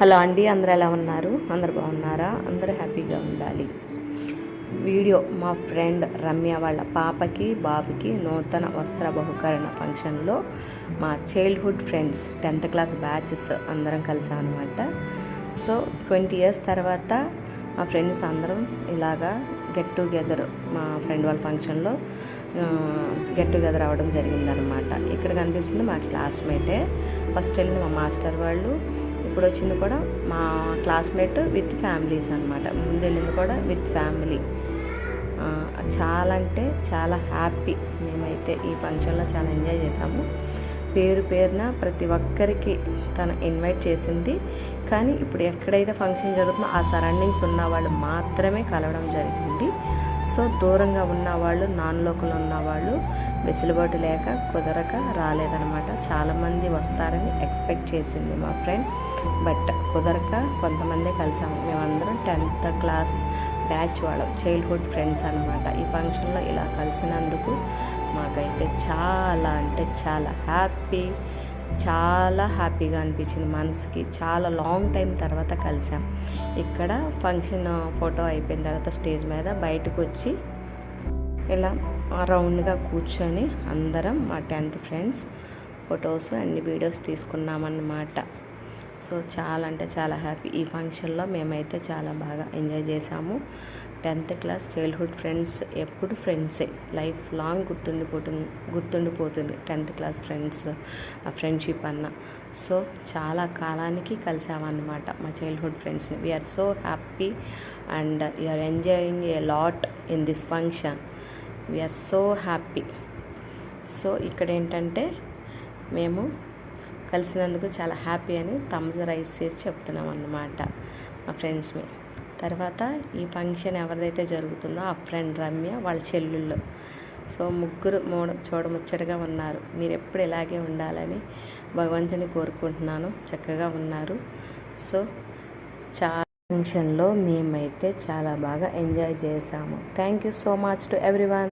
Hello అండి, అందరూ ఎలా ఉన్నారు? అందరు బాగున్నారా? అందరూ హ్యాపీగా ఉండాలి. వీడియో మా ఫ్రెండ్ రమ్య వాళ్ళ పాపకి బాబుకి నూతన వస్త్ర బహుకరణ ఫంక్షన్లో మా childhood friends 10th class batches అందరం కలిసాం అనమాట. సో 20 years తర్వాత మా ఫ్రెండ్స్ అందరం ఇలాగా గెట్ టుగెదర్ మా ఫ్రెండ్ వాళ్ళ ఫంక్షన్లో గెట్ టుగెదర్ అవ్వడం జరిగిందనమాట. ఇక్కడ కనిపిస్తుంది మా క్లాస్మేటే. ఫస్ట్ వెళ్ళింది మా మాస్టర్ వాళ్ళు, ఇప్పుడు వచ్చింది కూడా మా క్లాస్మేట్ విత్ ఫ్యామిలీస్ అనమాట. ముందు వెళ్ళింది కూడా విత్ ఫ్యామిలీ. చాలా అంటే చాలా హ్యాపీ. మేమైతే ఈ ఫంక్షన్లో చాలా ఎంజాయ్ చేసాము. పేరున ప్రతి ఒక్కరికి తను ఇన్వైట్ చేసింది. కానీ ఇప్పుడు ఎక్కడైతే ఫంక్షన్ జరుగుతుందో ఆ సరౌండింగ్స్ ఉన్న వాళ్ళు మాత్రమే కలవడం జరిగింది. సో దూరంగా ఉన్నవాళ్ళు, నాన్ లోకల్ ఉన్నవాళ్ళు వెసులుబాటు లేక కుదరక రాలేదనమాట. చాలామంది వస్తారని ఎక్స్పెక్ట్ చేసింది మా ఫ్రెండ్, బట్ కుదరక కొంతమందే కలిసాము. మేమందరం 10th క్లాస్ బ్యాచ్ వాళ్ళం, చైల్డ్హుడ్ ఫ్రెండ్స్ అనమాట. ఈ ఫంక్షన్లో ఇలా కలిసినందుకు మాకైతే చాలా అంటే చాలా హ్యాపీగా అనిపించింది మనసుకి. చాలా లాంగ్ టైం తర్వాత కలిసాం. ఇక్కడ ఫంక్షన్ ఫోటో అయిపోయిన తర్వాత స్టేజ్ మీద బయటకు వచ్చి ఇలా రౌండ్గా కూర్చొని అందరం మా 10th friends photos and videos తీసుకున్నామన్నమాట. సో చాలా అంటే చాలా హ్యాపీ. ఈ ఫంక్షన్లో మేమైతే చాలా బాగా ఎంజాయ్ చేసాము. 10th క్లాస్ చైల్డ్హుడ్ ఫ్రెండ్స్ ఎప్పుడు ఫ్రెండ్సే, లైఫ్ లాంగ్ గుర్తుండిపోతుంది 10th క్లాస్ ఫ్రెండ్స్ ఆ ఫ్రెండ్షిప్ అన్న. సో చాలా కాలానికి కలిసామన్నమాట మా చైల్డ్హుడ్ ఫ్రెండ్స్ని. We are so happy and you are enjoying a lot in this function. We are so happy. So ఇక్కడ ఏంటంటే మేము కలిసినందుకు చాలా హ్యాపీ అని థమ్స్ రైస్ చేసి చెప్తున్నాం అన్నమాట మా ఫ్రెండ్స్ని. తర్వాత ఈ ఫంక్షన్ ఎవరిదైతే జరుగుతుందో ఆ ఫ్రెండ్ రమ్య వాళ్ళ చెల్లుళ్ళు. సో ముగ్గురు చూడముచ్చటగా ఉన్నారు. మీరు ఎప్పుడు ఇలాగే ఉండాలని భగవంతుని కోరుకుంటున్నాను. చక్కగా ఉన్నారు. సో చాలా ఫంక్షన్లో మేమైతే చాలా బాగా ఎంజాయ్ చేసాము. Thank you so much to everyone.